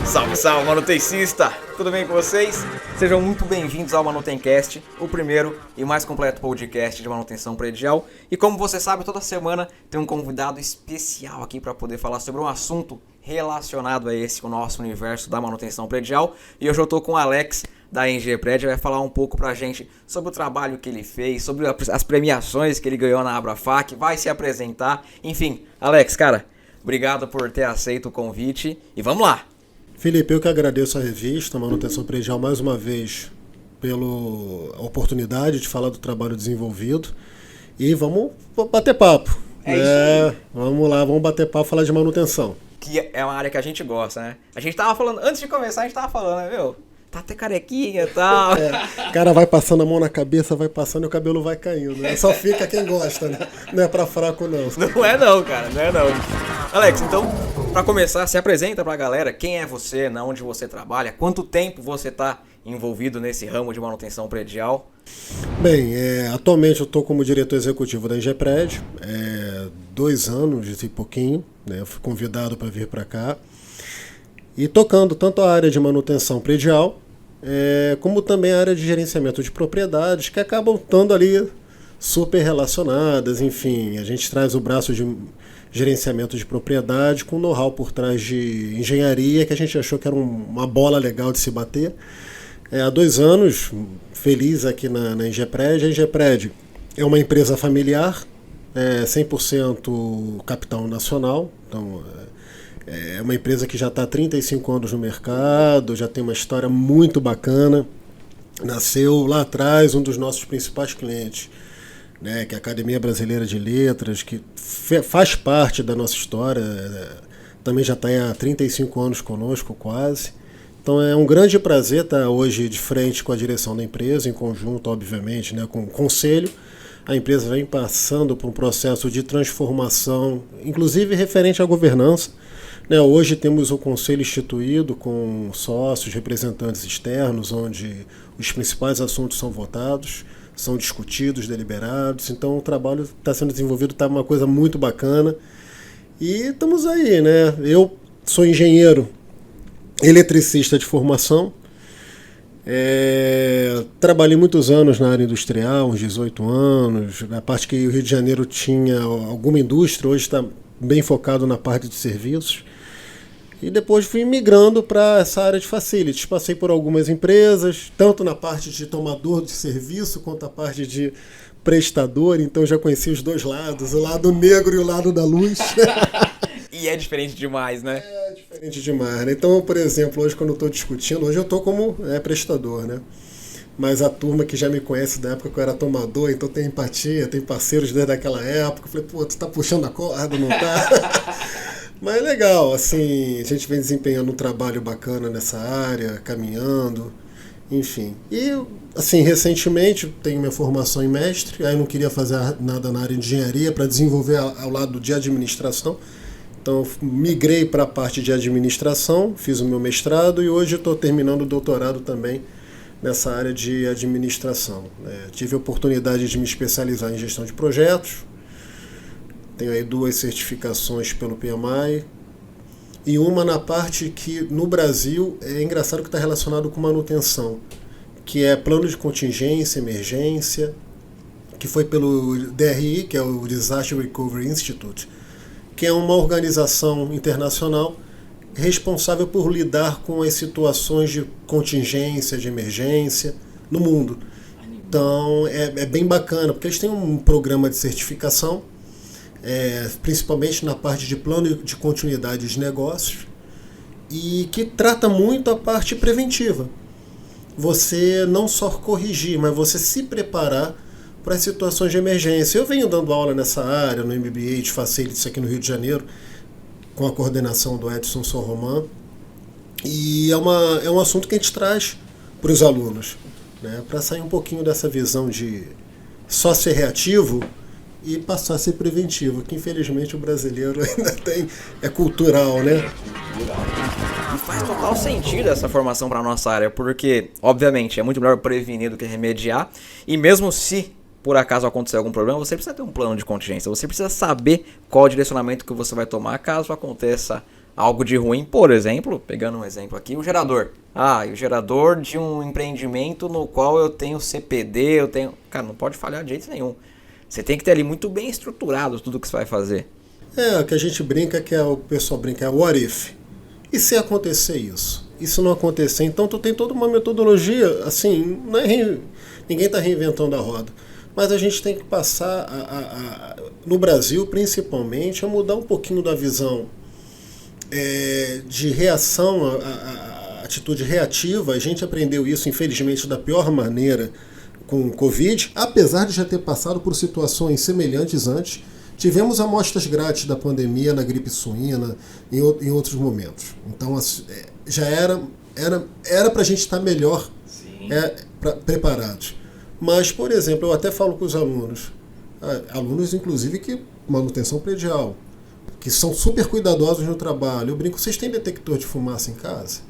Salve, salve, manutencista! Tudo bem com vocês? Sejam muito bem-vindos ao Manutencast, o primeiro e mais completo podcast de manutenção predial. E como você sabe, toda semana tem um convidado especial aqui para poder falar sobre um assunto relacionado a esse, o nosso universo da manutenção predial. E hoje eu estou com o Alex, da NG Prédio, vai falar um pouco pra gente sobre o trabalho que ele fez, sobre as premiações que ele ganhou na Abrafac, vai se apresentar. Enfim, Alex, cara, obrigado por ter aceito o convite e vamos lá! Felipe, eu que agradeço a revista Manutenção Predial mais uma vez pela oportunidade de falar do trabalho desenvolvido e vamos bater papo. Vamos lá, vamos bater papo, falar de manutenção. Que é uma área que a gente gosta, né? A gente tava falando, antes de começar, a gente tava falando, né, meu? Tá até carequinha e tal. O cara vai passando a mão na cabeça, vai passando e o cabelo vai caindo, né? Só fica quem gosta, né? Não é pra fraco, não. Não é não, cara, não é não. Alex, então, pra começar, se apresenta pra galera. Quem é você, onde você trabalha, quanto tempo você tá envolvido nesse ramo de manutenção predial? Bem, atualmente eu tô como diretor executivo da NG Prédio, 2 anos e pouquinho, né? Eu fui convidado para vir para cá. E tocando tanto a área de manutenção predial, como também a área de gerenciamento de propriedades, que acabam estando ali super relacionadas. Enfim, a gente traz o braço de gerenciamento de propriedade com know-how por trás de engenharia, que a gente achou que era uma bola legal de se bater. Há 2 anos, feliz aqui na NG Prédio. A NG Prédio é uma empresa familiar, 100% capital nacional, então é uma empresa que já está há 35 anos no mercado, já tem uma história muito bacana. Nasceu lá atrás um dos nossos principais clientes, né, que é a Academia Brasileira de Letras, que faz parte da nossa história, também já está há 35 anos conosco quase. Então é um grande prazer estar hoje de frente com a direção da empresa, em conjunto, obviamente, né, com o conselho. A empresa vem passando por um processo de transformação, inclusive referente à governança. Hoje temos o conselho instituído com sócios, representantes externos, onde os principais assuntos são votados, são discutidos, deliberados. Então o trabalho está sendo desenvolvido, está uma coisa muito bacana. E estamos aí, né? Eu sou engenheiro eletricista de formação. Trabalhei muitos anos na área industrial, uns 18 anos. Na parte que o Rio de Janeiro tinha alguma indústria, hoje está bem focado na parte de serviços. E depois fui migrando para essa área de facilities. Passei por algumas empresas, tanto na parte de tomador de serviço quanto a parte de prestador. Então já conheci os dois lados, o lado negro e o lado da luz. E é diferente demais, né? É diferente demais, né? Então, por exemplo, hoje quando eu estou discutindo, hoje eu estou como prestador, né? Mas a turma que já me conhece da época que eu era tomador, então tem empatia, tem parceiros desde aquela época. Eu falei, pô, tu tá puxando a corda, não tá? Mas é legal, assim, a gente vem desempenhando um trabalho bacana nessa área, caminhando, enfim. E, assim, recentemente tenho minha formação em mestre, aí não queria fazer nada na área de engenharia para desenvolver ao lado de administração. Então, migrei para a parte de administração, fiz o meu mestrado e hoje estou terminando o doutorado também nessa área de administração. Tive a oportunidade de me especializar em gestão de projetos. Tenho aí 2 certificações pelo PMI e uma na parte que no Brasil é engraçado que está relacionado com manutenção, que é plano de contingência, emergência, que foi pelo DRI, que é o Disaster Recovery Institute, que é uma organização internacional responsável por lidar com as situações de contingência, de emergência no mundo. Então é bem bacana, porque eles têm um programa de certificação, principalmente na parte de plano de continuidade de negócios, e que trata muito a parte preventiva. Você não só corrigir, mas você se preparar para as situações de emergência. Eu venho dando aula nessa área, no MBA de Facilities aqui no Rio de Janeiro, com a coordenação do Edson Sorroman, e é um assunto que a gente traz para os alunos, né, para sair um pouquinho dessa visão de só ser reativo e passar a ser preventivo, que infelizmente o brasileiro ainda tem, é cultural, né? E faz total sentido essa formação para nossa área, porque, obviamente, é muito melhor prevenir do que remediar, e mesmo se por acaso acontecer algum problema, você precisa ter um plano de contingência, você precisa saber qual o direcionamento que você vai tomar caso aconteça algo de ruim, por exemplo, pegando um exemplo aqui, o gerador. E o gerador de um empreendimento no qual eu tenho CPD, Cara, não pode falhar de jeito nenhum. Você tem que ter ali muito bem estruturado tudo que você vai fazer. O que a gente brinca, o pessoal brinca, é what if? E se acontecer isso? E se não acontecer? Então tu tem toda uma metodologia, assim, ninguém está reinventando a roda. Mas a gente tem que passar, no Brasil principalmente, a mudar um pouquinho da visão de reação, a atitude reativa. A gente aprendeu isso, infelizmente, da pior maneira com o Covid, apesar de já ter passado por situações semelhantes antes. Tivemos amostras grátis da pandemia na gripe suína, em outros momentos. Então, já era para a gente estar melhor preparados. Mas, por exemplo, eu até falo com os alunos inclusive que manutenção predial, que são super cuidadosos no trabalho. Eu brinco, vocês têm detector de fumaça em casa?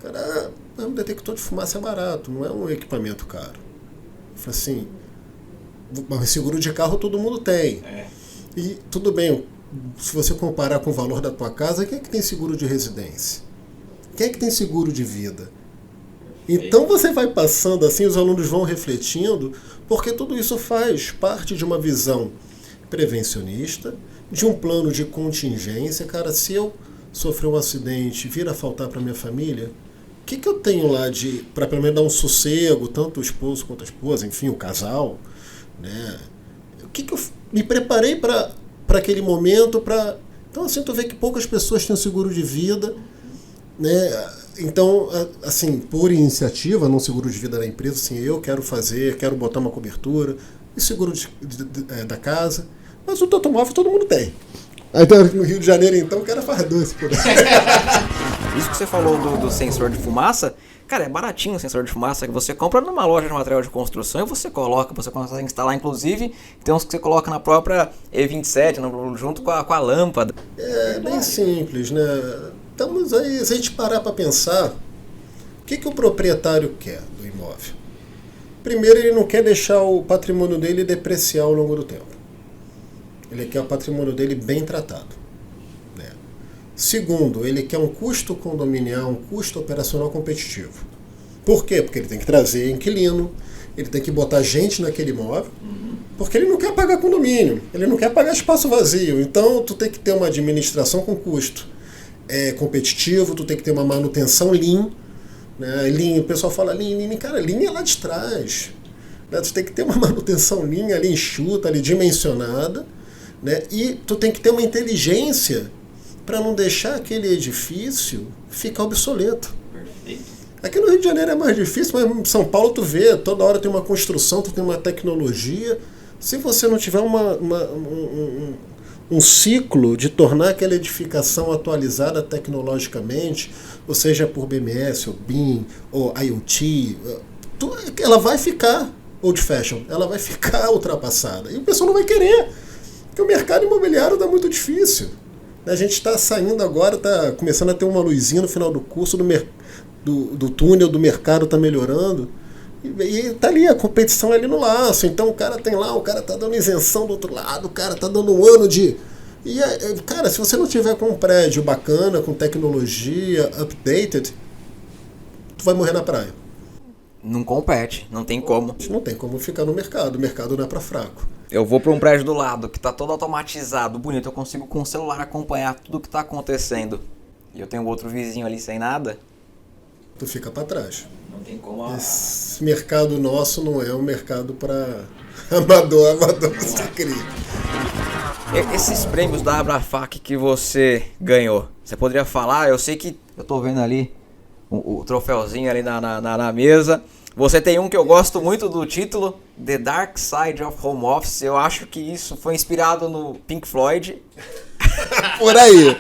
Cara, um detector de fumaça é barato, não é um equipamento caro. Eu falo assim, mas seguro de carro todo mundo tem. E tudo bem, se você comparar com o valor da tua casa, quem é que tem seguro de residência? Quem é que tem seguro de vida? Então você vai passando assim, os alunos vão refletindo, porque tudo isso faz parte de uma visão prevencionista, de um plano de contingência. Cara, se eu sofrer um acidente, vir a faltar para minha família, o que eu tenho lá para pelo menos dar um sossego, tanto o esposo quanto a esposa, enfim, o casal, né? O que eu me preparei para aquele momento? Então, assim, tu vê que poucas pessoas têm seguro de vida, né? Então, assim, por iniciativa, não seguro de vida da empresa, assim, eu quero botar uma cobertura, e seguro da casa, mas o do automóvel todo mundo tem. Aí no Rio de Janeiro, então, o cara faz doce. Isso que você falou do sensor de fumaça, cara, é baratinho o sensor de fumaça que você compra numa loja de material de construção e você consegue instalar, inclusive, tem uns que você coloca na própria E27, junto com a lâmpada. É bem simples, né? Estamos aí, se a gente parar para pensar, o que o proprietário quer do imóvel? Primeiro, ele não quer deixar o patrimônio dele depreciar ao longo do tempo. Ele quer o patrimônio dele bem tratado, né? Segundo, ele quer um custo condominial, um custo operacional competitivo. Por quê? Porque ele tem que trazer inquilino, ele tem que botar gente naquele imóvel, porque ele não quer pagar condomínio, ele não quer pagar espaço vazio. Então, tu tem que ter uma administração com custo competitivo, tu tem que ter uma manutenção lean, né? Lean, o pessoal fala lean, cara, lean é lá de trás, né? Tu tem que ter uma manutenção lean ali enxuta, ali dimensionada, né? E tu tem que ter uma inteligência para não deixar aquele edifício ficar obsoleto. Perfeito. Aqui no Rio de Janeiro é mais difícil, mas em São Paulo tu vê, toda hora tem uma construção, tu tem uma tecnologia. Se você não tiver um ciclo de tornar aquela edificação atualizada tecnologicamente, ou seja por BMS, ou BIM, ou IoT, ela vai ficar old fashion, ela vai ficar ultrapassada. E o pessoal não vai querer, porque o mercado imobiliário está muito difícil. A gente está saindo agora, está começando a ter uma luzinha no final do curso, do túnel do mercado está melhorando. E tá ali, a competição ali no laço. Então o cara tem lá, o cara tá dando isenção do outro lado, o cara tá dando um ano de... E, cara, se você não tiver com um prédio bacana, com tecnologia, updated, tu vai morrer na praia. Não compete, não tem como. Não tem como ficar no mercado, o mercado não é pra fraco. Eu vou para um prédio do lado que tá todo automatizado, bonito, eu consigo com o celular acompanhar tudo que tá acontecendo. E eu tenho outro vizinho ali sem nada. Tu fica pra trás. Não tem como. Esse mercado nosso não é um mercado para amador você cria. Esses prêmios da Abrafac que você ganhou, você poderia falar? Eu sei que eu tô vendo ali o troféuzinho ali na mesa. Você tem um que eu gosto muito do título, The Dark Side of Home Office. Eu acho que isso foi inspirado no Pink Floyd. Por aí.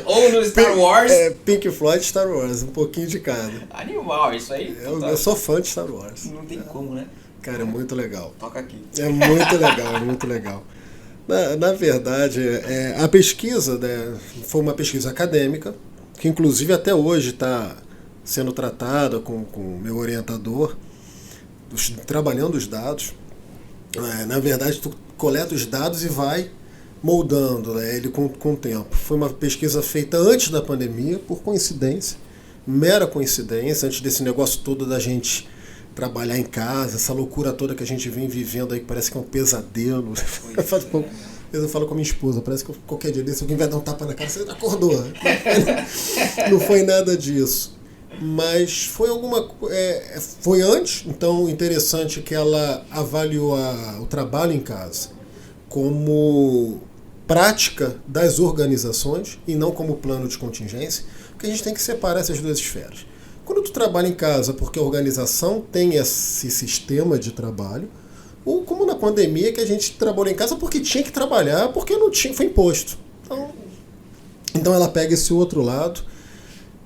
Ou no Star Wars. Pink Floyd, Star Wars, um pouquinho de cada. Animal, isso aí. Eu sou fã de Star Wars. Não tem como, né? Cara, é muito legal. Toca aqui. É muito legal, é muito legal. Na verdade, a pesquisa, né, foi uma pesquisa acadêmica, que inclusive até hoje está sendo tratada com o meu orientador, trabalhando os dados. Na verdade, tu coleta os dados e vai moldando, né, ele com o tempo. Foi uma pesquisa feita antes da pandemia, por coincidência, mera coincidência, antes desse negócio todo da gente trabalhar em casa, essa loucura toda que a gente vem vivendo aí, que parece que é um pesadelo. Eu falo com a minha esposa, parece que qualquer dia desse alguém vai dar um tapa na cara, você acordou. Não foi nada disso. Mas foi foi antes, então interessante que ela avaliou o trabalho em casa como prática das organizações e não como plano de contingência, porque a gente tem que separar essas duas esferas. Quando tu trabalha em casa porque a organização tem esse sistema de trabalho, ou como na pandemia que a gente trabalhou em casa porque tinha que trabalhar, porque não tinha, foi imposto. Então ela pega esse outro lado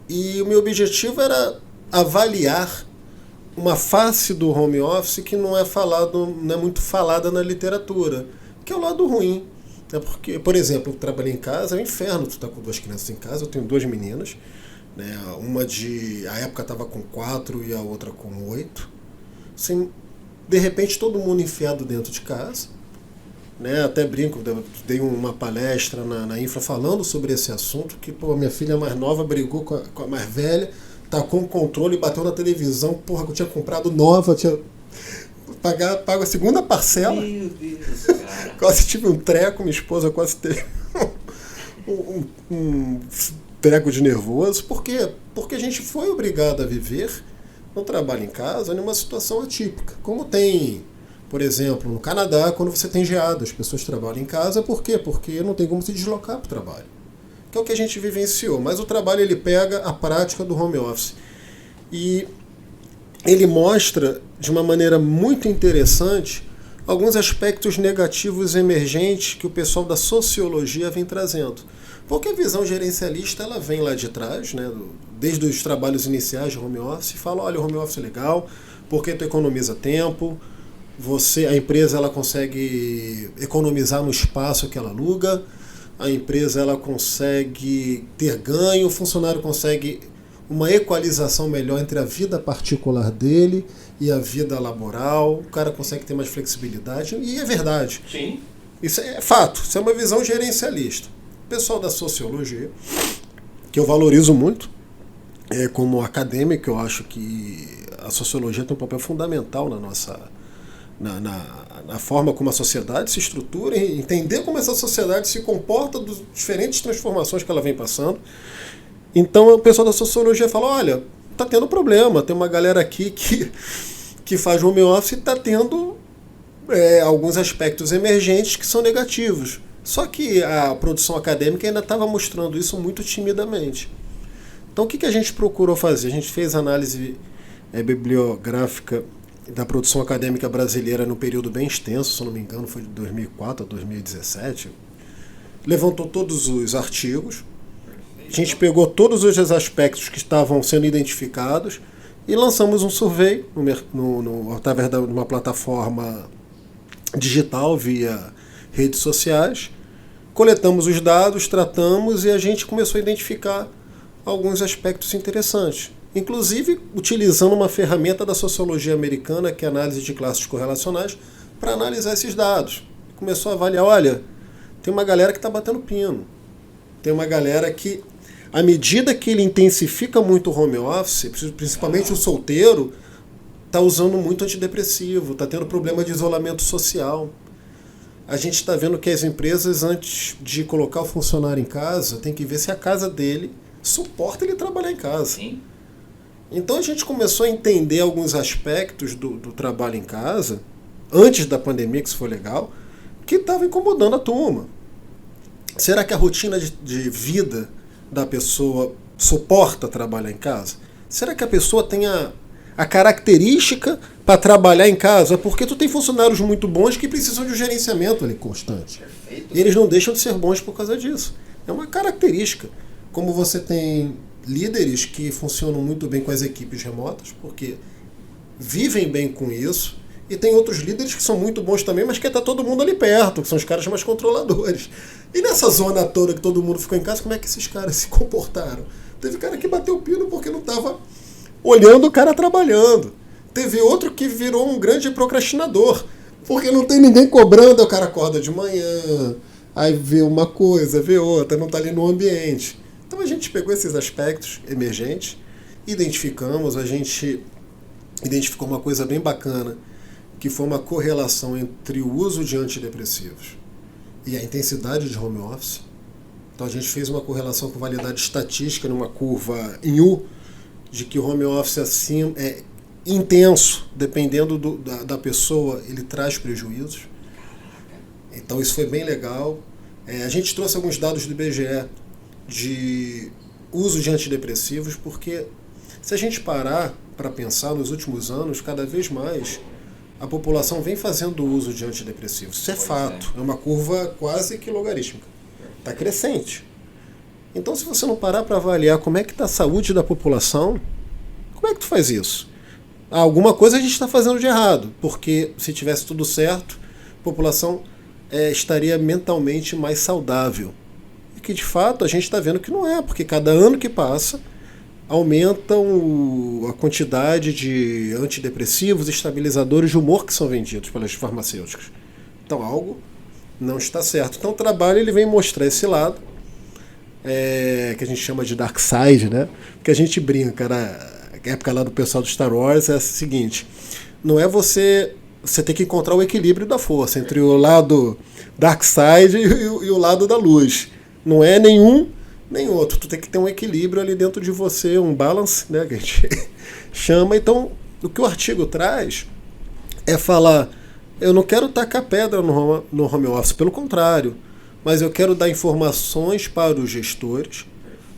e o meu objetivo era avaliar uma face do home office que não é muito falada na literatura, que é o lado ruim. Porque, por exemplo, eu trabalhei em casa, é um inferno tu tá com 2 crianças em casa, eu tenho 2 meninas, né? A época estava com 4 e a outra com 8. Assim, de repente todo mundo enfiado dentro de casa, né? Até brinco, dei uma palestra na Infra falando sobre esse assunto, que a minha filha mais nova brigou com a mais velha, tacou um controle e bateu na televisão, que eu tinha comprado nova, tinha pago a segunda parcela. Meu Deus, cara. Quase tive um treco, minha esposa quase teve um treco de nervoso. Por quê? Porque a gente foi obrigado a viver no trabalho em casa numa situação atípica. Como tem, por exemplo, no Canadá, quando você tem geada, as pessoas trabalham em casa. Por quê? Porque não tem como se deslocar para o trabalho. Que é o que a gente vivenciou. Mas o trabalho ele pega a prática do home office. E ele mostra de uma maneira muito interessante alguns aspectos negativos emergentes que o pessoal da sociologia vem trazendo. Porque a visão gerencialista ela vem lá de trás, né, desde os trabalhos iniciais de home office, e fala, olha, o home office é legal, porque tu economiza tempo, a empresa ela consegue economizar no espaço que ela aluga, a empresa ela consegue ter ganho, o funcionário consegue uma equalização melhor entre a vida particular dele e a vida laboral, o cara consegue ter mais flexibilidade, e é verdade. Sim. Isso é fato, isso é uma visão gerencialista. O pessoal da sociologia, que eu valorizo muito, como acadêmico, eu acho que a sociologia tem um papel fundamental na forma como a sociedade se estrutura, e entender como essa sociedade se comporta das diferentes transformações que ela vem passando. Então o pessoal da sociologia fala, olha, tá tendo problema, tem uma galera aqui que faz home office e tá tendo alguns aspectos emergentes que são negativos. Só que a produção acadêmica ainda estava mostrando isso muito timidamente. Então o que a gente procurou fazer? A gente fez análise bibliográfica da produção acadêmica brasileira num período bem extenso, se eu não me engano foi de 2004 a 2017. Levantou todos os artigos, a gente pegou todos os aspectos que estavam sendo identificados e lançamos um survey através de uma plataforma digital via redes sociais. Coletamos os dados, tratamos e a gente começou a identificar alguns aspectos interessantes. Inclusive utilizando uma ferramenta da sociologia americana, que é a análise de classes correlacionais, para analisar esses dados. Começou a avaliar, olha, tem uma galera que está batendo pino. Tem uma galera que, à medida que ele intensifica muito o home office, principalmente o solteiro, está usando muito antidepressivo, está tendo problema de isolamento social. A gente está vendo que as empresas, antes de colocar o funcionário em casa, tem que ver se a casa dele suporta ele trabalhar em casa. Sim. Então a gente começou a entender alguns aspectos do trabalho em casa, antes da pandemia, que isso foi legal, que estava incomodando a turma. Será que a rotina de vida da pessoa suporta trabalhar em casa? Será que a pessoa tem a característica para trabalhar em casa? Porque tu tem funcionários muito bons que precisam de um gerenciamento ali constante. Perfeito. E eles não deixam de ser bons por causa disso. É uma característica. Como você tem líderes que funcionam muito bem com as equipes remotas, porque vivem bem com isso, e tem outros líderes que são muito bons também, mas que está todo mundo ali perto, que são os caras mais controladores. E nessa zona toda que todo mundo ficou em casa, como é que esses caras se comportaram? Teve cara que bateu o pino porque não estava olhando o cara trabalhando. Teve outro que virou um grande procrastinador, porque não tem ninguém cobrando, o cara acorda de manhã, aí vê uma coisa, vê outra, não está ali no ambiente. Então a gente pegou esses aspectos emergentes, identificamos, a gente identificou uma coisa bem bacana, que foi uma correlação entre o uso de antidepressivos e a intensidade de home office. Então a gente fez uma correlação com validade estatística numa curva em U, de que o home office assim é intenso, dependendo da pessoa, ele traz prejuízos. Então isso foi bem legal. A gente trouxe alguns dados do IBGE de uso de antidepressivos, porque se a gente parar para pensar, nos últimos anos, cada vez mais a população vem fazendo uso de antidepressivos. Isso é fato, é uma curva quase que logarítmica. Está crescente. Então, se você não parar para avaliar como é que está a saúde da população, como é que tu faz isso? Alguma coisa a gente está fazendo de errado, porque se tivesse tudo certo, a população estaria mentalmente mais saudável. E que, de fato, a gente está vendo que não é, porque cada ano que passa, aumentam a quantidade de antidepressivos, estabilizadores de humor que são vendidos pelas farmacêuticas. Então, algo não está certo. Então, o trabalho ele vem mostrar esse lado, que a gente chama de dark side, né? Porque a gente brinca, na época lá do pessoal do Star Wars, é o seguinte, não é você tem que encontrar o equilíbrio da força entre o lado dark side e o lado da luz. Não é nenhum nem outro. Tu tem que ter um equilíbrio ali dentro de você, um balance, né, que a gente chama. Então, o que o artigo traz é falar, eu não quero tacar pedra no home office, pelo contrário, mas eu quero dar informações para os gestores,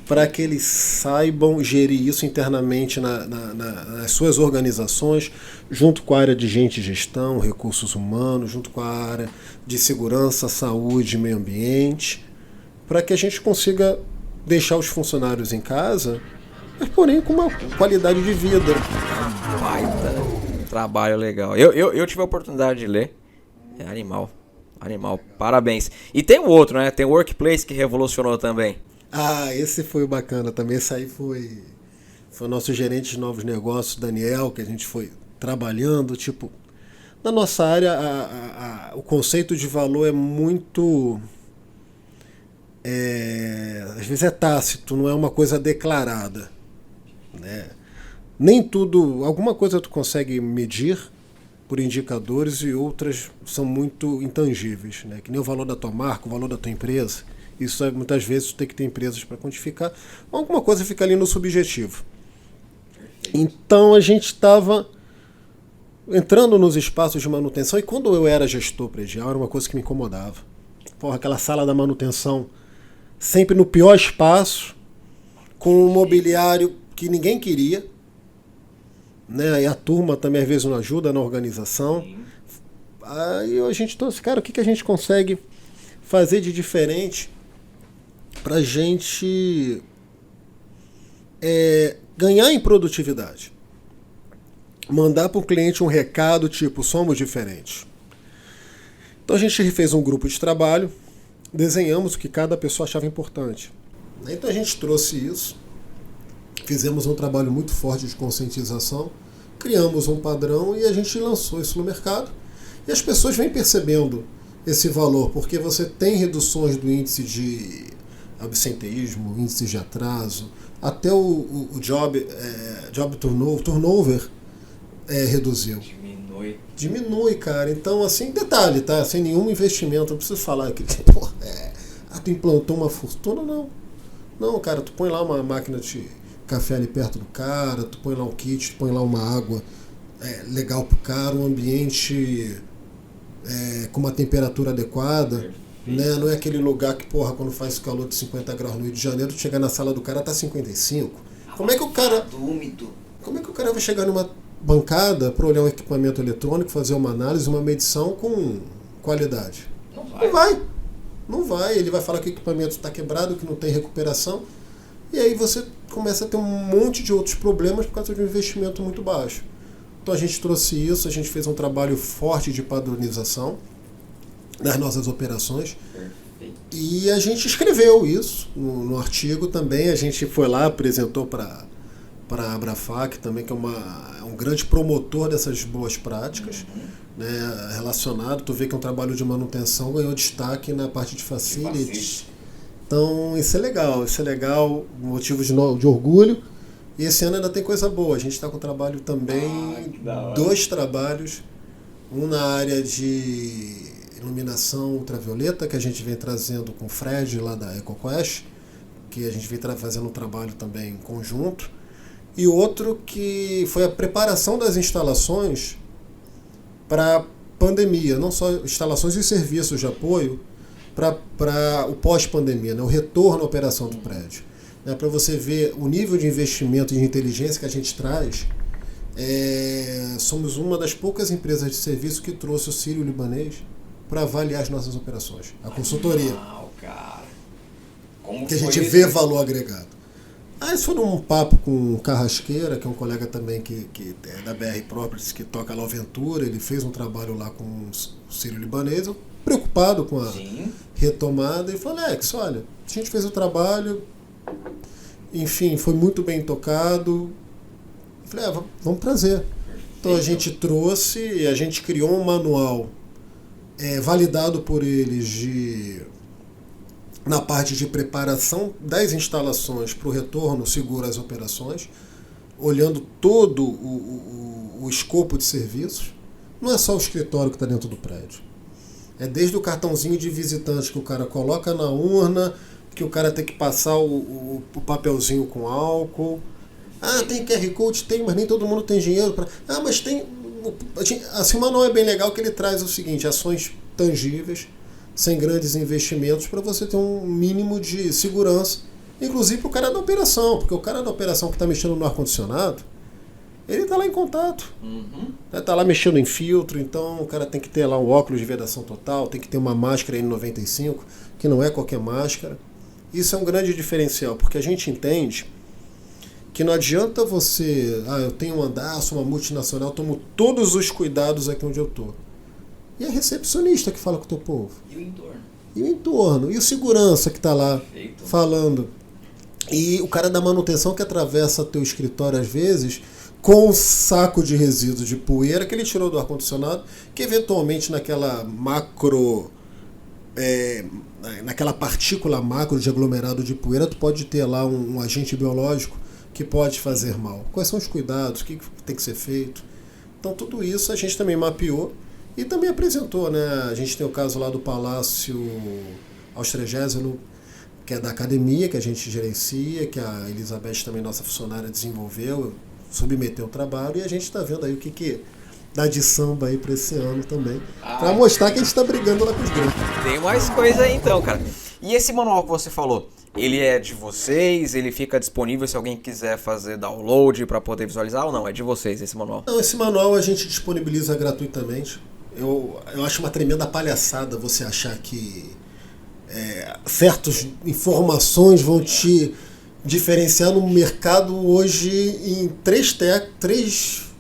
para que eles saibam gerir isso internamente nas suas organizações, junto com a área de gente e gestão, recursos humanos, junto com a área de segurança, saúde e meio ambiente, para que a gente consiga deixar os funcionários em casa, mas porém com uma qualidade de vida. Baita trabalho legal. Eu tive a oportunidade de ler. É animal. Parabéns. E tem o outro, né? Tem o Workplace que revolucionou também. Ah, esse foi bacana também. Esse aí foi o nosso gerente de novos negócios, Daniel, que a gente foi trabalhando. Tipo, na nossa área, o conceito de valor é muito... às vezes é tácito, não é uma coisa declarada, né? Nem tudo, alguma coisa tu consegue medir por indicadores e outras são muito intangíveis, né? Que nem o valor da tua marca, o valor da tua empresa. Isso muitas vezes tu tem que ter empresas para quantificar. Alguma coisa fica ali no subjetivo. Então a gente estava entrando nos espaços de manutenção e quando eu era gestor predial era uma coisa que me incomodava. Porra, aquela sala da manutenção sempre no pior espaço, com um mobiliário que ninguém queria, né? E a turma também às vezes não ajuda na organização. Aí a gente trouxe, cara, o que a gente consegue fazer de diferente pra gente ganhar em produtividade? Mandar para o cliente um recado tipo, somos diferentes. Então a gente fez um grupo de trabalho, desenhamos o que cada pessoa achava importante. Então a gente trouxe isso, fizemos um trabalho muito forte de conscientização, criamos um padrão e a gente lançou isso no mercado. E as pessoas vêm percebendo esse valor, porque você tem reduções do índice de absenteísmo, índice de atraso, até o job turnover reduziu. Diminui, cara. Então, assim, detalhe, tá? Sem nenhum investimento. Não preciso falar que tu implantou uma fortuna, não. Não, cara, tu põe lá uma máquina de café ali perto do cara, tu põe lá um kit, tu põe lá uma água legal pro cara, um ambiente com uma temperatura adequada, né? Não é aquele lugar que, porra, quando faz calor de 50 graus no Rio de Janeiro, tu chega na sala do cara, tá 55. Como é que o cara vai chegar numa bancada para olhar um equipamento eletrônico, fazer uma análise, uma medição com qualidade? Não vai. Ele vai falar que o equipamento está quebrado, que não tem recuperação, e aí você começa a ter um monte de outros problemas por causa de um investimento muito baixo. Então a gente trouxe isso, a gente fez um trabalho forte de padronização nas nossas operações. E a gente escreveu isso no artigo também. A gente foi lá, apresentou para a Abrafac também, que é um grande promotor dessas boas práticas. né, relacionado. Tu vê que é um trabalho de manutenção, ganhou destaque na parte de facilities. Então isso é legal, motivo de orgulho. E esse ano ainda tem coisa boa, a gente está com trabalho também, 2 trabalhos, um na área de iluminação ultravioleta, que a gente vem trazendo com o Fred lá da EcoQuest, que a gente vem fazendo um trabalho também em conjunto, e outro que foi a preparação das instalações para a pandemia, não só instalações e serviços de apoio, para o pós-pandemia, né, o retorno à operação do prédio. Né, para você ver o nível de investimento e de inteligência que a gente traz, somos uma das poucas empresas de serviço que trouxe o Sírio-Libanês para avaliar as nossas operações. A consultoria. Uau, cara. Como que a gente vê valor agregado. Isso foi num papo com o Carrasqueira, que é um colega também que é da BR Properties, que toca lá o Aventura. Ele fez um trabalho lá com o Sírio-Libanês, preocupado com a retomada, e falei, Alex, olha, a gente fez o trabalho, enfim, foi muito bem tocado. Falei, vamos trazer. Então a gente trouxe e a gente criou um manual validado por eles na parte de preparação das instalações para o retorno seguro às operações, olhando todo o escopo de serviços. Não é só o escritório que está dentro do prédio. É desde o cartãozinho de visitante que o cara coloca na urna, que o cara tem que passar o papelzinho com álcool. Tem QR Code? Tem, mas nem todo mundo tem dinheiro para... mas tem... Assim, o manual é bem legal, que ele traz o seguinte, ações tangíveis, sem grandes investimentos, para você ter um mínimo de segurança, inclusive para o cara da operação, porque o cara da operação que está mexendo no ar-condicionado, ele está lá em contato, está lá mexendo em filtro, então o cara tem que ter lá um óculos de vedação total, tem que ter uma máscara N95, que não é qualquer máscara. Isso é um grande diferencial, porque a gente entende que não adianta você, eu tenho um andar, sou uma multinacional, tomo todos os cuidados aqui onde eu estou. E a recepcionista que fala com o teu povo. E o entorno. E o entorno. E o segurança que está lá Perfeito. falando. E o cara da manutenção que atravessa teu escritório às vezes com um saco de resíduos de poeira que ele tirou do ar-condicionado, que eventualmente naquela naquela partícula macro de aglomerado de poeira, tu pode ter lá um agente biológico que pode fazer mal. Quais são os cuidados? O que tem que ser feito? Então tudo isso a gente também mapeou e também apresentou, né? A gente tem o caso lá do Palácio Austrégésilo, que é da academia, que a gente gerencia, que a Elizabeth, também nossa funcionária, desenvolveu, submeteu o trabalho, e a gente está vendo aí o que dá de samba aí para esse ano também, para mostrar que a gente está brigando lá com os grandes. Tem mais coisa aí então, cara. E esse manual que você falou, ele é de vocês? Ele fica disponível se alguém quiser fazer download para poder visualizar ou não? É de vocês esse manual? Não, esse manual a gente disponibiliza gratuitamente. Eu acho uma tremenda palhaçada você achar que certas informações vão te diferenciar no mercado. Hoje, em 3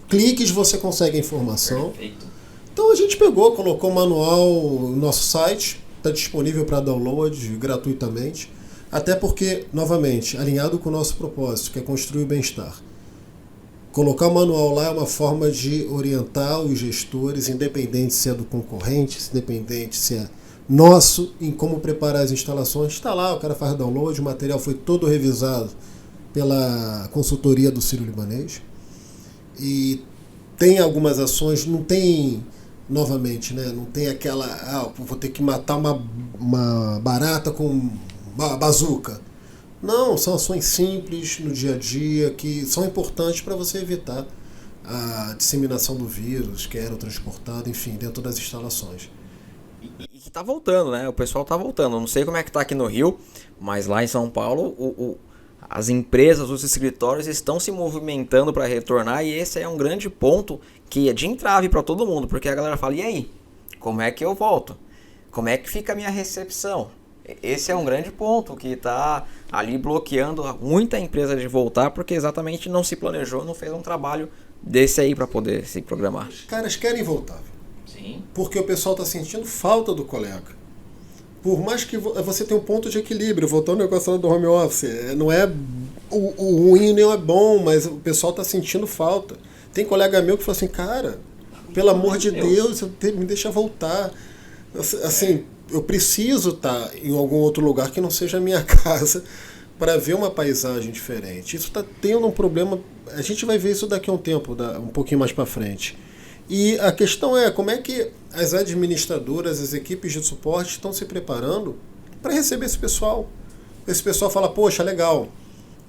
cliques você consegue a informação. Perfeito. Então a gente pegou, colocou o manual no nosso site, está disponível para download gratuitamente, até porque, novamente, alinhado com o nosso propósito, que é construir o bem-estar. Colocar o manual lá é uma forma de orientar os gestores, independente se é do concorrente, independente se é nosso, em como preparar as instalações. Está lá, o cara faz download, o material foi todo revisado pela consultoria do Sírio-Libanês. E tem algumas ações, não tem, novamente, né, não tem aquela, vou ter que matar uma barata com uma bazuca. Não, são ações simples no dia a dia que são importantes para você evitar a disseminação do vírus, que é aerotransportado, enfim, dentro das instalações. E que tá voltando, né? O pessoal tá voltando. Eu não sei como é que tá aqui no Rio, mas lá em São Paulo as empresas, os escritórios estão se movimentando para retornar, e esse é um grande ponto que é de entrave para todo mundo, porque a galera fala, e aí? Como é que eu volto? Como é que fica a minha recepção? Esse é um grande ponto que está ali bloqueando muita empresa de voltar, porque exatamente não se planejou, não fez um trabalho desse aí para poder se programar. Os caras querem voltar. Sim. Porque o pessoal está sentindo falta do colega. Por mais que você tenha um ponto de equilíbrio, voltando ao negócio do home office, não é o ruim nem é bom, mas o pessoal está sentindo falta. Tem colega meu que fala assim, cara, Pelo amor de Deus, me deixa voltar. Assim, eu preciso estar em algum outro lugar que não seja a minha casa para ver uma paisagem diferente. Isso está tendo um problema. A gente vai ver isso daqui a um tempo, um pouquinho mais para frente. E a questão é como é que as administradoras, as equipes de suporte estão se preparando para receber esse pessoal. Esse pessoal fala, poxa, legal,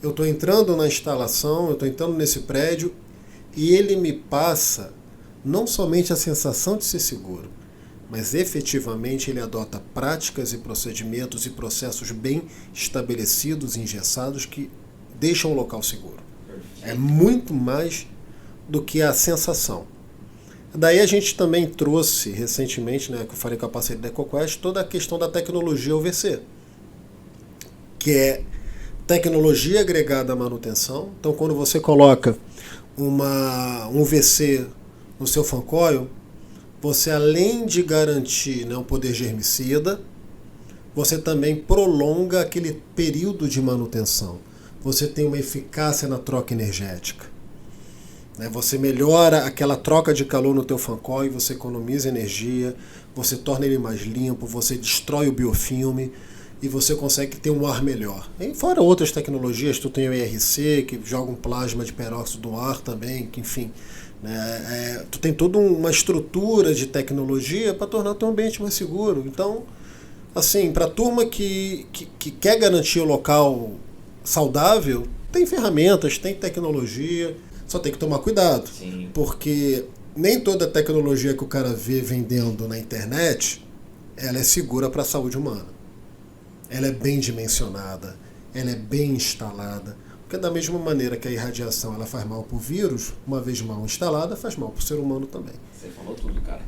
eu estou entrando na instalação, eu estou entrando nesse prédio e ele me passa não somente a sensação de ser seguro, mas efetivamente ele adota práticas e procedimentos e processos bem estabelecidos, engessados, que deixam o local seguro. É muito mais do que a sensação. Daí a gente também trouxe recentemente, né, que eu falei com a parceria da EcoQuest, toda a questão da tecnologia UVC, que é tecnologia agregada à manutenção. Então, quando você coloca um UVC no seu fan coil, você, além de garantir, né, um poder germicida, você também prolonga aquele período de manutenção. Você tem uma eficácia na troca energética. Você melhora aquela troca de calor no teu fan coil, você economiza energia, você torna ele mais limpo, você destrói o biofilme e você consegue ter um ar melhor. E fora outras tecnologias, tu tem o IRC, que joga um plasma de peróxido do ar também, que enfim, né, tu tem toda uma estrutura de tecnologia para tornar o teu ambiente mais seguro. Então, assim, para a turma que quer garantir o local saudável, tem ferramentas, tem tecnologia, só tem que tomar cuidado. Sim. Porque nem toda tecnologia que o cara vê vendendo na internet, ela é segura para a saúde humana. Ela é bem dimensionada, ela é bem instalada. Porque da mesma maneira que a irradiação ela faz mal para o vírus, uma vez mal instalada, faz mal para o ser humano também. Você falou tudo, cara.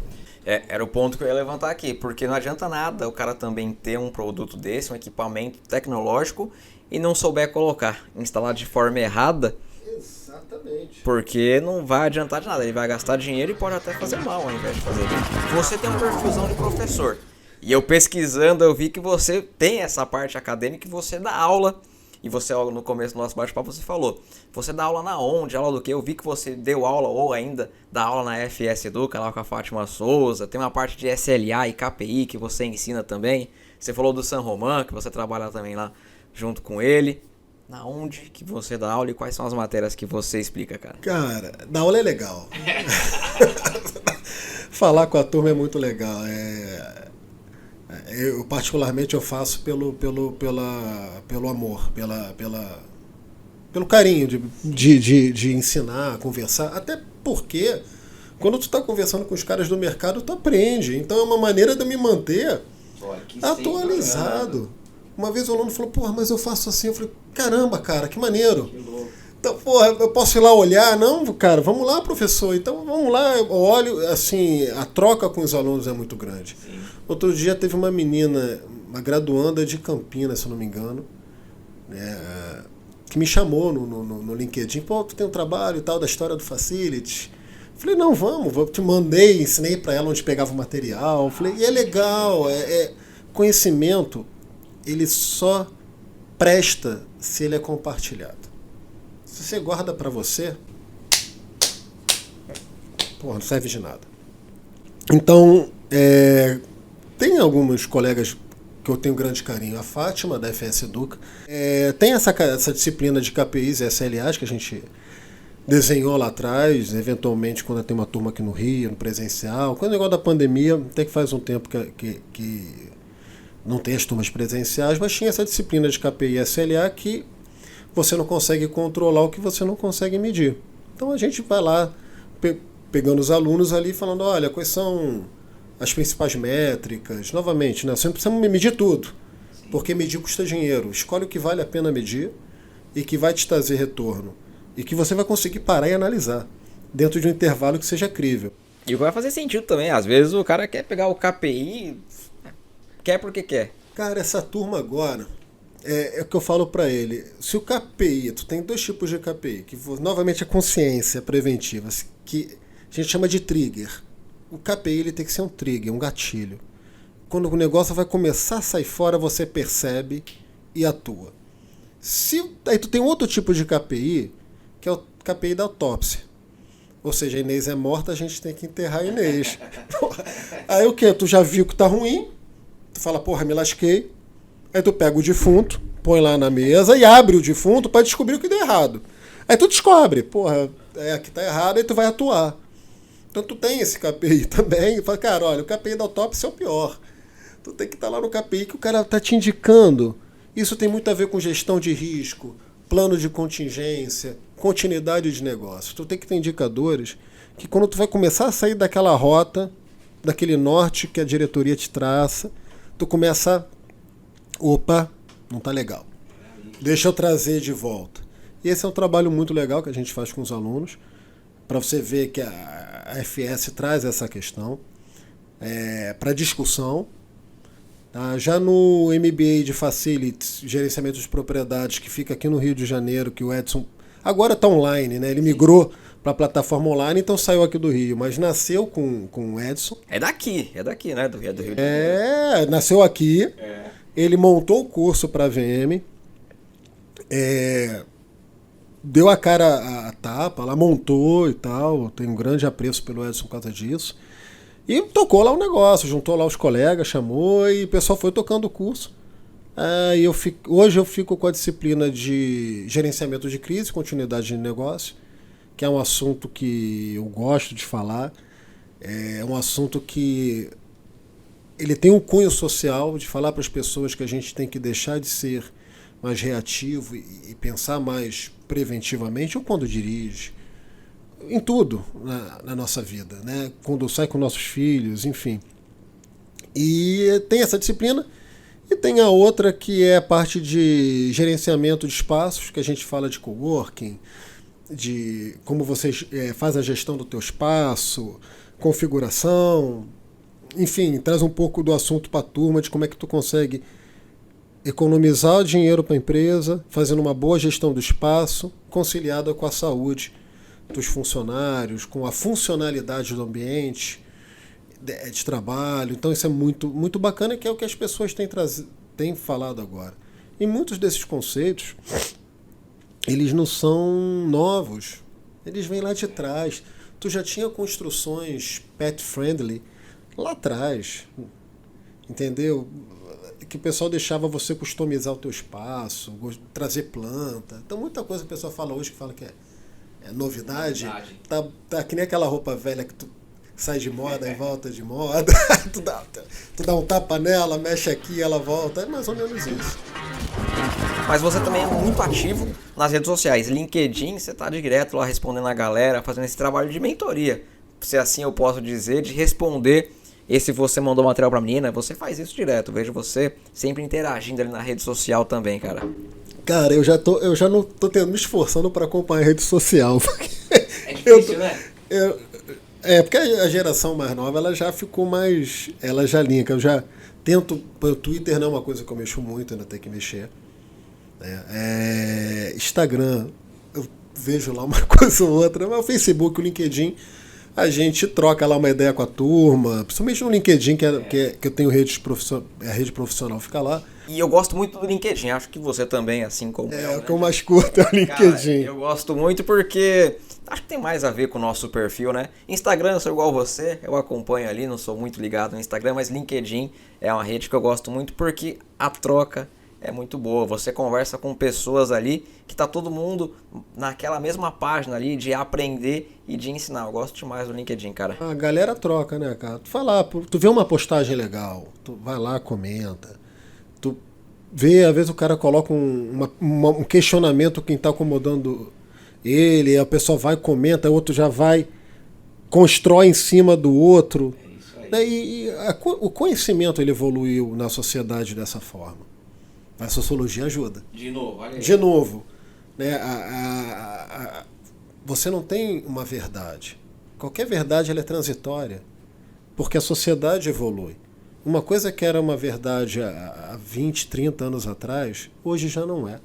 Era o ponto que eu ia levantar aqui, porque não adianta nada o cara também ter um produto desse, um equipamento tecnológico, e não souber colocar, instalar de forma errada. Exatamente. Porque não vai adiantar de nada, ele vai gastar dinheiro e pode até fazer mal ao invés de fazer bem. Você tem um perfilzão de professor, e eu pesquisando eu vi que você tem essa parte acadêmica, que você dá aula. E você, no começo do nosso bate-papo, você falou, você dá aula na onde, aula do quê? Eu vi que você deu aula, ou ainda dá aula na FS Educa, lá com a Fátima Souza. Tem uma parte de SLA e KPI que você ensina também. Você falou do San Román, que você trabalha também lá junto com ele. Na onde que você dá aula e quais são as matérias que você explica, cara? Cara, dar aula é legal. Falar com a turma é muito legal. Eu particularmente eu faço pelo amor, pelo carinho de ensinar, conversar, até porque quando tu está conversando com os caras do mercado, tu aprende. Então é uma maneira de me manter atualizado. Uma vez o aluno falou, porra, mas eu faço assim. Eu falei, caramba, cara, que maneiro. Que louco. Então, porra, eu posso ir lá olhar? Não, cara, vamos lá, professor. Então, vamos lá. Eu olho, assim, a troca com os alunos é muito grande. Sim. Outro dia teve uma menina, uma graduanda de Campinas, se eu não me engano, que me chamou no LinkedIn. Pô, tu tem um trabalho e tal da história do Facility. Falei, não, vamos. Eu te mandei, ensinei para ela onde pegava o material. Falei, e é legal. Conhecimento, ele só presta se ele é compartilhado. Se você guarda para você, porra, não serve de nada. Então, tem alguns colegas que eu tenho grande carinho. A Fátima, da FS Educa, tem essa disciplina de KPIs e SLAs que a gente desenhou lá atrás, eventualmente quando tem uma turma aqui no Rio, no presencial. Quando é negócio da pandemia, até que faz um tempo que não tem as turmas presenciais, mas tinha essa disciplina de KPI e SLA que você não consegue controlar o que você não consegue medir. Então a gente vai lá pegando os alunos ali falando, olha, quais são as principais métricas. Novamente, né? Você não precisa medir tudo, porque medir custa dinheiro. Escolhe o que vale a pena medir e que vai te trazer retorno. E que você vai conseguir parar e analisar dentro de um intervalo que seja crível. E vai fazer sentido também. Às vezes o cara quer pegar o KPI, quer porque quer. Cara, essa turma agora, é o que eu falo para ele. Se o KPI, tu tem dois tipos de KPI, que novamente é consciência preventiva, que a gente chama de trigger. O KPI ele tem que ser um trigger, um gatilho. Quando o negócio vai começar a sair fora, você percebe e atua. Aí tu tem outro tipo de KPI, que é o KPI da autópsia. Ou seja, a Inês é morta, a gente tem que enterrar a Inês. Aí o quê? Tu já viu que tá ruim, tu fala, porra, me lasquei. Aí tu pega o defunto, põe lá na mesa e abre o defunto para descobrir o que deu errado. Aí tu descobre, porra, aqui tá errado, aí tu vai atuar. Então tu tem esse KPI também, e fala, cara, olha, o KPI da autópsia é o pior. Tu tem que estar lá no KPI que o cara tá te indicando. Isso tem muito a ver com gestão de risco, plano de contingência, continuidade de negócio. Tu tem que ter indicadores que quando tu vai começar a sair daquela rota, daquele norte que a diretoria te traça, tu começa, opa, não tá legal. Deixa eu trazer de volta. E esse é um trabalho muito legal que a gente faz com os alunos, para você ver que a FS traz essa questão para discussão. Tá? Já no MBA de Facilities, Gerenciamento de Propriedades, que fica aqui no Rio de Janeiro, que o Edson agora está online, né? Ele migrou para a plataforma online, então saiu aqui do Rio, mas nasceu com o Edson. É daqui, né? Do Rio de Janeiro. Nasceu aqui. Ele montou o curso para a VM, deu a cara a tapa, lá montou e tal. Tenho um grande apreço pelo Edson por causa disso. E tocou lá o negócio, juntou lá os colegas, chamou e o pessoal foi tocando o curso. Hoje eu fico com a disciplina de gerenciamento de crise, continuidade de negócio, que é um assunto que eu gosto de falar. É um assunto que ele tem um cunho social de falar para as pessoas que a gente tem que deixar de ser mais reativo e pensar mais preventivamente, ou quando dirige, em tudo na nossa vida, né? Quando sai com nossos filhos, enfim. E tem essa disciplina e tem a outra que é a parte de gerenciamento de espaços, que a gente fala de coworking, de como você faz a gestão do teu espaço, configuração, enfim, traz um pouco do assunto para a turma, de como é que tu consegue economizar dinheiro para a empresa, fazendo uma boa gestão do espaço, conciliada com a saúde dos funcionários, com a funcionalidade do ambiente de trabalho. Então isso é muito, muito bacana, que é o que as pessoas têm falado agora. E muitos desses conceitos, eles não são novos, eles vêm lá de trás. Tu já tinha construções pet-friendly lá atrás, entendeu? Que o pessoal deixava você customizar o teu espaço, trazer planta. Então muita coisa que o pessoal fala hoje que fala que é novidade. Tá que nem aquela roupa velha que tu sai de moda e volta de moda. tu dá um tapa nela, mexe aqui, ela volta. É mais ou menos isso. Mas você também é muito ativo nas redes sociais. LinkedIn, você tá direto lá respondendo a galera, fazendo esse trabalho de mentoria. Se assim eu posso dizer, de responder. Esse você mandou material pra menina, você faz isso direto. Vejo você sempre interagindo ali na rede social também, cara. Cara, eu já não tô me esforçando para acompanhar a rede social. É difícil, né? Porque a geração mais nova, ela já ficou mais... Ela já linka. Eu já tento... O Twitter não é uma coisa que eu mexo muito, ainda tenho que mexer. Instagram, eu vejo lá uma coisa ou outra. Mas o Facebook, o LinkedIn, a gente troca lá uma ideia com a turma. Principalmente no LinkedIn, que eu tenho rede profissional, fica lá. E eu gosto muito do LinkedIn, acho que você também, assim como eu. O que eu mais curto é o LinkedIn. Cara, eu gosto muito porque acho que tem mais a ver com o nosso perfil, né? Instagram, eu sou igual você, eu acompanho ali, não sou muito ligado no Instagram, mas LinkedIn é uma rede que eu gosto muito porque a troca é muito boa. Você conversa com pessoas ali que tá todo mundo naquela mesma página ali de aprender e de ensinar. Eu gosto demais do LinkedIn, cara. A galera troca, né, cara? Tu vê uma postagem legal, tu vai lá, comenta. Tu vê, às vezes o cara coloca um questionamento quem está acomodando ele, a pessoa vai, comenta, o outro já vai, constrói em cima do outro. É isso aí. O conhecimento ele evoluiu na sociedade dessa forma. A sociologia ajuda. De novo, olha aí. De novo. Né, você não tem uma verdade. Qualquer verdade ela é transitória, porque a sociedade evolui. Uma coisa que era uma verdade há 20, 30 anos atrás, hoje já não é.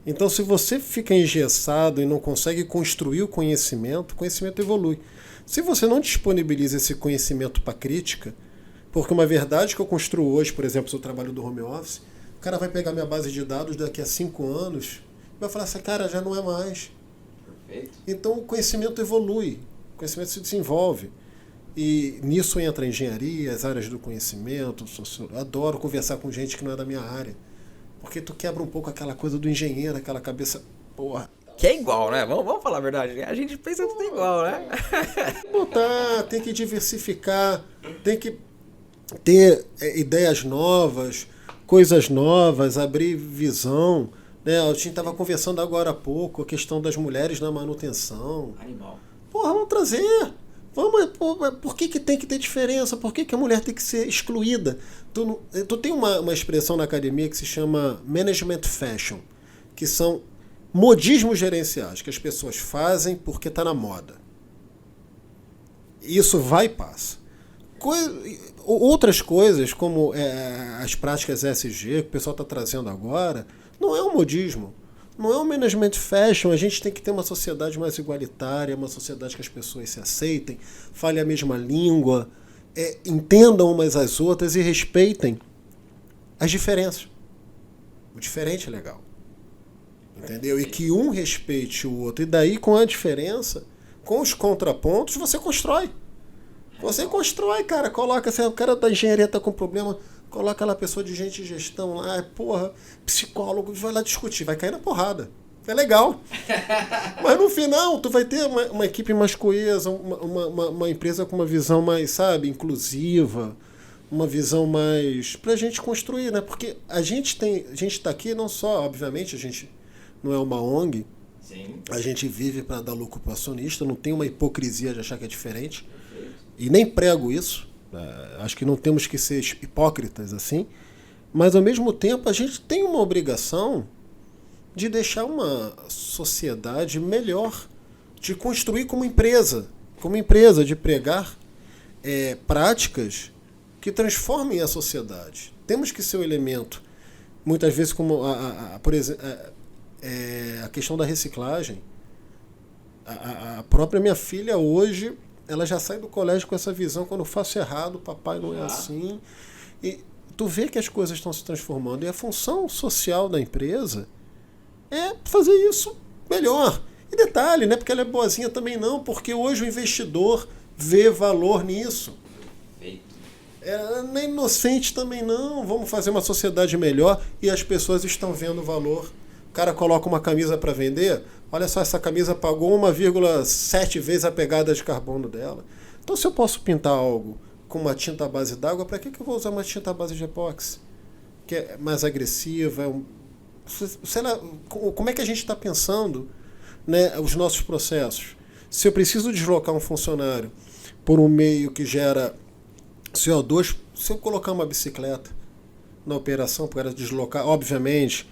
Então, se você fica engessado e não consegue construir o conhecimento evolui. Se você não disponibiliza esse conhecimento para crítica, porque uma verdade que eu construo hoje, por exemplo, se eu trabalho do home office, o cara vai pegar minha base de dados daqui a 5 anos e vai falar assim, cara, já não é mais. Perfeito. Então o conhecimento evolui, o conhecimento se desenvolve. E nisso entra a engenharia, as áreas do conhecimento, adoro conversar com gente que não é da minha área. Porque tu quebra um pouco aquela coisa do engenheiro, aquela cabeça, porra. Que é igual, né? Vamos falar a verdade. A gente pensa tudo igual, né? Botar, tem que diversificar, tem que ter ideias novas, coisas novas, abrir visão. Né? A gente estava conversando agora há pouco a questão das mulheres na manutenção. Animal. Porra, vamos trazer. Por que tem que ter diferença? Por que a mulher tem que ser excluída? Tu tem uma expressão na academia que se chama management fashion, que são modismos gerenciais, que as pessoas fazem porque está na moda. Isso vai e passa. Outras coisas, como as práticas ESG, que o pessoal está trazendo agora, não é um modismo. Não é um management fashion. A gente tem que ter uma sociedade mais igualitária, uma sociedade que as pessoas se aceitem, falem a mesma língua, entendam umas às outras e respeitem as diferenças. O diferente é legal. Entendeu? E que um respeite o outro. E daí, com a diferença, com os contrapontos, você constrói. Você constrói, cara. Coloca, o cara da engenharia está com problema, coloca lá a pessoa de gente de gestão lá, porra, psicólogo, vai lá discutir, vai cair na porrada. É legal. Mas no final, tu vai ter uma equipe mais coesa, uma empresa com uma visão mais, sabe, inclusiva, uma visão mais pra gente construir, né? Porque a gente tá aqui não só, obviamente, a gente não é uma ONG. Sim. A gente vive para dar lucro pro acionista, não tem uma hipocrisia de achar que é diferente. Perfeito. E nem prego isso. Acho que não temos que ser hipócritas assim. Mas, ao mesmo tempo, a gente tem uma obrigação de deixar uma sociedade melhor, de construir como empresa, de pregar práticas que transformem a sociedade. Temos que ser o elemento, muitas vezes, como por exemplo, a questão da reciclagem. A própria minha filha hoje, ela já sai do colégio com essa visão: quando eu faço errado, papai não é assim. E tu vê que as coisas estão se transformando. E a função social da empresa é fazer isso melhor. E detalhe, não é porque ela é boazinha também não, porque hoje o investidor vê valor nisso. Ela não é inocente também não. Vamos fazer uma sociedade melhor e as pessoas estão vendo valor. O cara coloca uma camisa para vender, olha só, essa camisa pagou 1,7 vezes a pegada de carbono dela. Então, se eu posso pintar algo com uma tinta à base d'água, para que eu vou usar uma tinta à base de epóxi? Que é mais agressiva. Sei lá, como é que a gente está pensando, né, os nossos processos? Se eu preciso deslocar um funcionário por um meio que gera CO2, se eu colocar uma bicicleta na operação para deslocar, obviamente,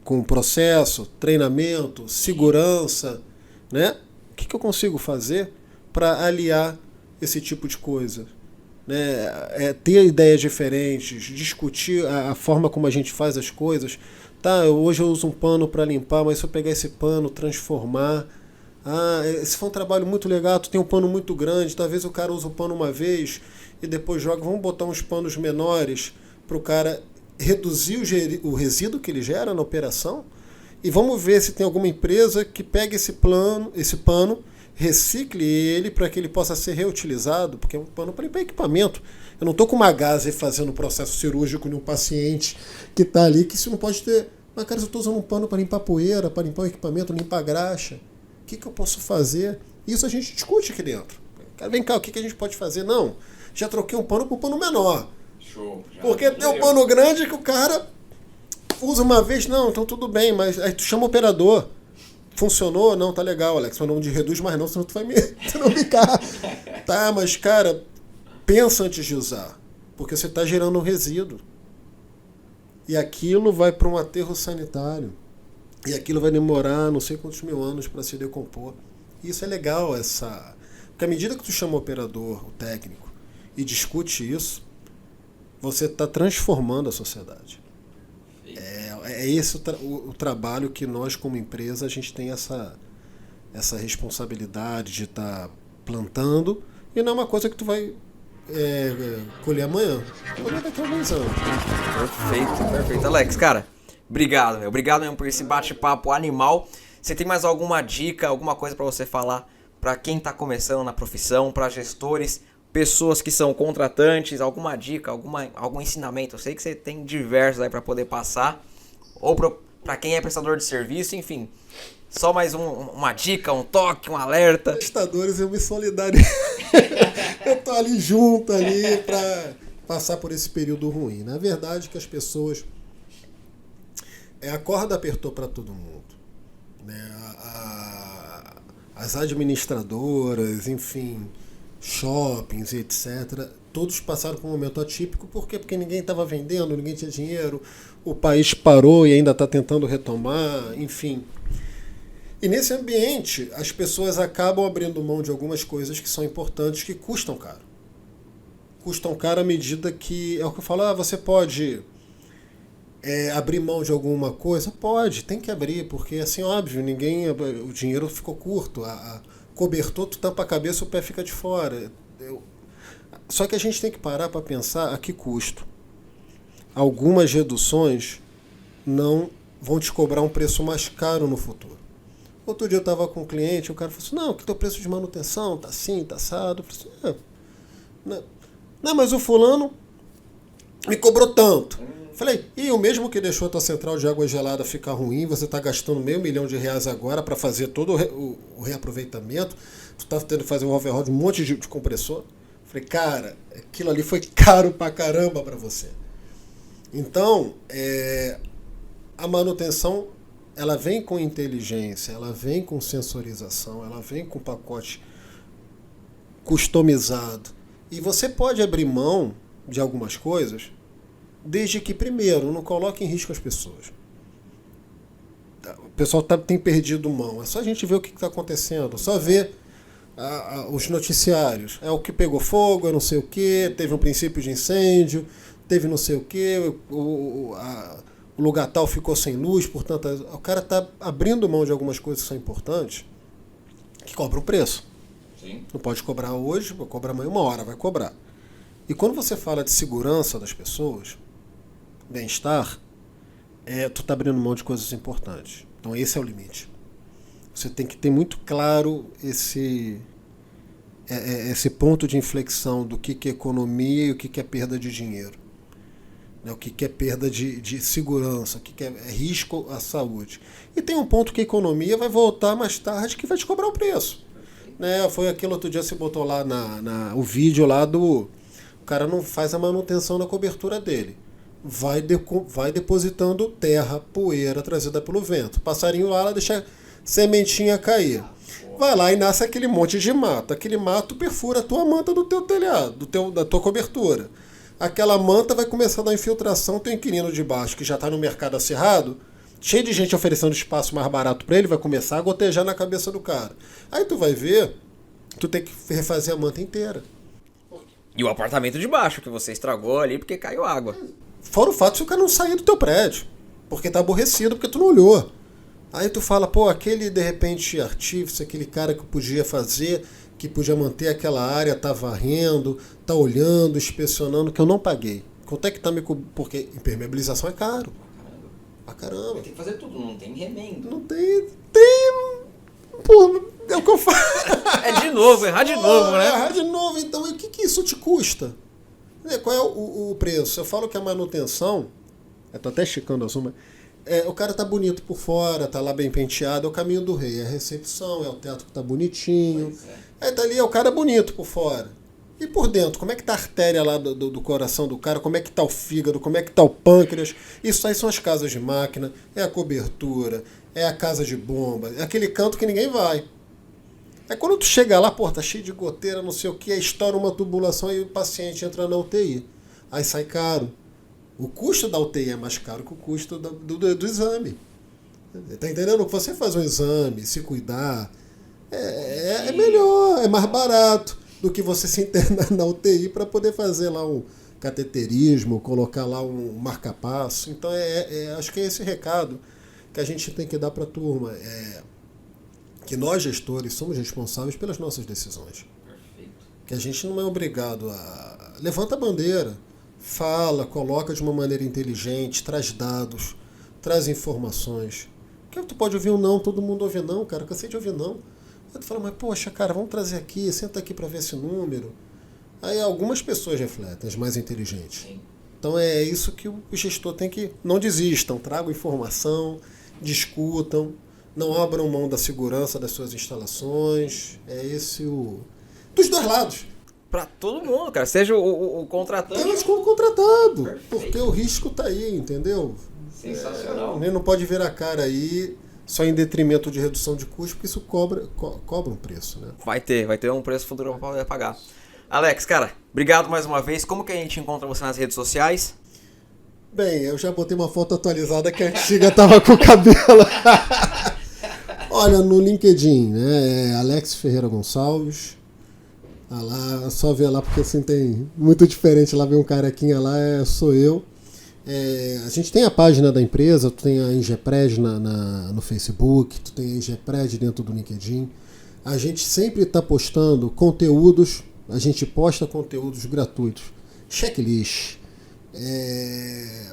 com processo, treinamento, segurança, né? O que eu consigo fazer para aliar esse tipo de coisa? Né? Ter ideias diferentes, discutir a forma como a gente faz as coisas. Tá, hoje eu uso um pano para limpar, mas se eu pegar esse pano, transformar... esse foi um trabalho muito legal, tu tem um pano muito grande, talvez o cara use o pano uma vez e depois joga, vamos botar uns panos menores para o cara reduzir o resíduo que ele gera na operação, e vamos ver se tem alguma empresa que pegue esse pano, recicle ele para que ele possa ser reutilizado, porque é um pano para limpar equipamento. Eu não estou com uma gase fazendo um processo cirúrgico de um paciente que está ali, que isso não pode ter... Mas, cara, eu estou usando um pano para limpar poeira, para limpar o equipamento, limpar graxa. O que eu posso fazer? Isso a gente discute aqui dentro. Cara, vem cá, o que a gente pode fazer? Não, já troquei um pano por um pano menor. Show. Porque tem um pano grande que o cara usa uma vez, não, então tudo bem, mas aí tu chama o operador. Funcionou? Não, tá legal, Alex, mas não reduz mais não, senão tu vai me bicar. Tá, mas cara, pensa antes de usar, porque você está gerando um resíduo. E aquilo vai para um aterro sanitário. E aquilo vai demorar não sei quantos mil anos para se decompor. E isso é legal, porque à medida que tu chama o operador, o técnico, e discute isso, você está transformando a sociedade. É esse o trabalho que nós, como empresa, a gente tem essa responsabilidade de estar plantando, e não é uma coisa que tu vai colher amanhã. Colher daqui a alguns anos. Perfeito. Alex, cara, obrigado, meu. Obrigado mesmo por esse bate-papo animal. Você tem mais alguma dica, alguma coisa para você falar para quem está começando na profissão, para gestores, pessoas que são contratantes, alguma dica, algum ensinamento? Eu sei que você tem diversos aí para poder passar, ou para quem é prestador de serviço, enfim. Só mais uma dica, um toque, um alerta. Prestadores, eu me solidarizo. Eu tô ali junto ali para passar por esse período ruim. Na verdade, que as pessoas... a corda apertou para todo mundo. Né? As administradoras, enfim, shoppings, etc., todos passaram por um momento atípico. Por quê? Porque ninguém estava vendendo, ninguém tinha dinheiro, o país parou e ainda está tentando retomar, enfim. E nesse ambiente, as pessoas acabam abrindo mão de algumas coisas que são importantes, que custam caro. Custam caro à medida que... É o que eu falo, você pode... abrir mão de alguma coisa? Pode, tem que abrir, porque assim, óbvio, o dinheiro ficou curto, cobertor, tu tampa a cabeça, o pé fica de fora. Só que a gente tem que parar para pensar a que custo. Algumas reduções não vão te cobrar um preço mais caro no futuro. Outro dia eu estava com um cliente, o cara falou assim, não, que teu preço de manutenção tá assim, tá assado. Eu falei assim, não, mas o fulano me cobrou tanto. Falei, e o mesmo que deixou a tua central de água gelada ficar ruim, você está gastando R$500 mil agora para fazer todo o reaproveitamento, tu está tendo que fazer um overhaul de um monte de compressor. Falei, cara, aquilo ali foi caro pra caramba para você. Então, a manutenção, ela vem com inteligência, ela vem com sensorização, ela vem com pacote customizado. E você pode abrir mão de algumas coisas, desde que, primeiro, não coloque em risco as pessoas. O pessoal tem perdido mão. É só a gente ver o que está acontecendo. Só ver os noticiários. É o que pegou fogo, é não sei o que, teve um princípio de incêndio, teve não sei o que, o lugar tal ficou sem luz, portanto, o cara está abrindo mão de algumas coisas que são importantes, que cobra o preço. Sim. Não pode cobrar hoje, vai cobrar amanhã, uma hora vai cobrar. E quando você fala de segurança das pessoas, bem-estar, tu está abrindo mão de coisas importantes. Então esse é o limite. Você tem que ter muito claro esse ponto de inflexão do que é economia e o que é perda de dinheiro. O que é perda de segurança, o que é risco à saúde. E tem um ponto que a economia vai voltar mais tarde que vai te cobrar o preço. Né? Foi aquilo outro dia, você botou lá o vídeo lá do... O cara não faz a manutenção da cobertura dele. Vai depositando terra, poeira trazida pelo vento. Passarinho lá, ela deixa a sementinha cair. Vai lá e nasce aquele monte de mato. Aquele mato perfura a tua manta do teu telhado, da tua cobertura. Aquela manta vai começar a dar infiltração, teu inquilino de baixo, que já está no mercado acirrado, cheio de gente oferecendo espaço mais barato para ele, vai começar a gotejar na cabeça do cara. Aí tu vai ver, tu tem que refazer a manta inteira. E o apartamento de baixo, que você estragou ali porque caiu água. Fora o fato de o cara não sair do teu prédio, porque tá aborrecido, porque tu não olhou. Aí tu fala, pô, aquele, de repente, artífice, aquele cara que podia fazer, que podia manter aquela área, tá varrendo, tá olhando, inspecionando, que eu não paguei. Quanto é que tá me cobrando? Porque impermeabilização é caro. Pra caramba. Tem que fazer tudo, não tem remendo. Não tem... Pô, é o que eu falo. É de novo, errar de novo, né? Errar de novo, então, e o que isso te custa? Qual é o preço? Eu falo que a manutenção, eu tô até esticando a suma, o cara tá bonito por fora, tá lá bem penteado, é o caminho do rei, é a recepção, é o teto que tá bonitinho, aí tá ali, é o cara bonito por fora. E por dentro, como é que tá a artéria lá do coração do cara, como é que tá o fígado, como é que tá o pâncreas? Isso aí são as casas de máquina, é a cobertura, é a casa de bomba, é aquele canto que ninguém vai. Aí quando tu chega lá, pô, tá cheio de goteira, não sei o que, aí estoura uma tubulação e o paciente entra na UTI. Aí sai caro. O custo da UTI é mais caro que o custo do exame. Tá entendendo? Você faz um exame, se cuidar, é melhor, é mais barato do que você se internar na UTI para poder fazer lá um cateterismo, colocar lá um marca-passo. Então acho que é esse recado que a gente tem que dar para a turma. Que nós, gestores, somos responsáveis pelas nossas decisões. Perfeito. Que a gente não é obrigado a... Levanta a bandeira, fala, coloca de uma maneira inteligente, traz dados, traz informações. Porque tu pode ouvir um não, todo mundo ouve não, cara. Eu cansei de ouvir não. Aí tu fala, mas poxa, cara, vamos trazer aqui, senta aqui para ver esse número. Aí algumas pessoas refletem, as mais inteligentes. Sim. Então é isso que o gestor tem que... Não desistam, tragam informação, discutam, não abram mão da segurança das suas instalações. É esse o... Dos dois lados. Pra todo mundo, cara. Seja o contratante. Tanto como contratado. Perfeito. Porque o risco tá aí, entendeu? Sensacional. Não pode ver a cara aí só em detrimento de redução de custo, porque isso cobra um preço, né? Vai ter um preço futuro pra poder pagar. Alex, cara, obrigado mais uma vez. Como que a gente encontra você nas redes sociais? Bem, eu já botei uma foto atualizada que a antiga tava com o cabelo. Olha, no LinkedIn, né? É Alex Ferreira Gonçalves. Ah lá, só ver lá porque assim tem muito diferente lá, ver um carequinha lá, sou eu. A gente tem a página da empresa, tu tem a Ingepred no Facebook, tu tem a Ingepred dentro do LinkedIn. A gente sempre está postando conteúdos, a gente posta conteúdos gratuitos, checklist, e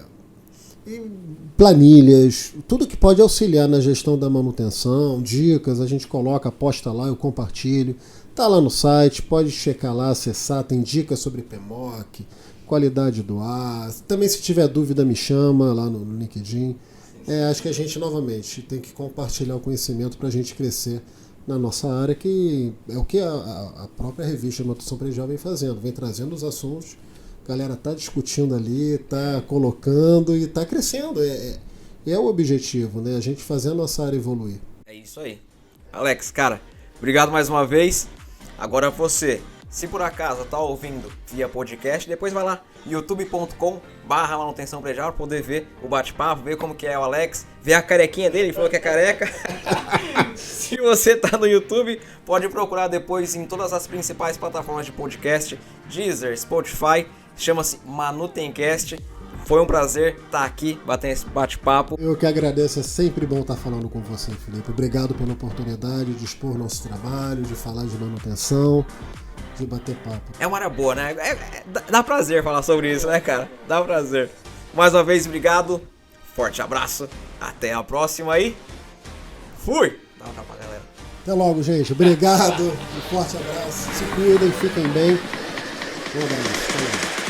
planilhas, tudo que pode auxiliar na gestão da manutenção, dicas, a gente coloca, posta lá, eu compartilho. Tá lá no site, pode checar lá, acessar, tem dicas sobre PMOC, qualidade do ar. Também se tiver dúvida me chama lá no LinkedIn. Acho que a gente novamente tem que compartilhar o conhecimento para a gente crescer na nossa área, que é o que a própria revista Manutenção Predial vem fazendo, vem trazendo os assuntos, a galera tá discutindo ali, tá colocando e tá crescendo. É o objetivo, né? A gente fazer a nossa área evoluir. É isso aí. Alex, cara, obrigado mais uma vez. Agora você, se por acaso tá ouvindo via podcast, depois vai lá, youtube.com/manutenção predial, para poder ver o bate-papo, ver como que é o Alex, ver a carequinha dele, ele falou que é careca. Se você tá no YouTube, pode procurar depois em todas as principais plataformas de podcast, Deezer, Spotify, chama-se Manutencast. Foi um prazer estar aqui, batendo esse bate-papo. Eu que agradeço, é sempre bom estar falando com você, Felipe. Obrigado pela oportunidade de expor nosso trabalho, de falar de manutenção, de bater papo. É uma área boa, né? Dá prazer falar sobre isso, né, cara? Dá prazer. Mais uma vez, obrigado. Forte abraço. Até a próxima aí. Fui! Dá um tapa, galera. Até logo, gente. Obrigado. Um forte abraço. Se cuidem, fiquem bem. Um abraço. Até logo.